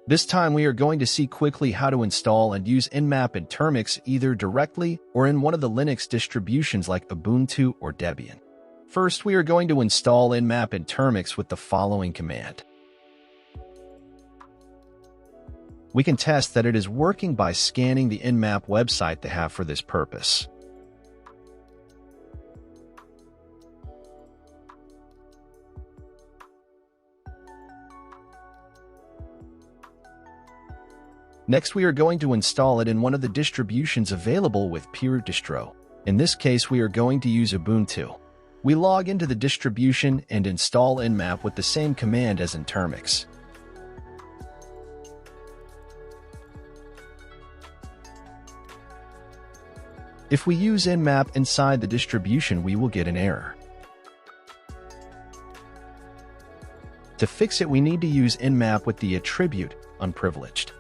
This time we are going to see quickly how to install and use NMAP in Termux either directly or in one of the Linux distributions like Ubuntu or Debian. First, we are going to install NMAP in Termux with the following command. We can test that it is working by scanning the NMAP website they have for this purpose. Next, we are going to install it in one of the distributions available with proot-distro. In this case, we are going to use Ubuntu. We log into the distribution and install NMAP with the same command as in Termux. If we use NMAP inside the distribution, we will get an error. To fix it, we need to use NMAP with the attribute unprivileged.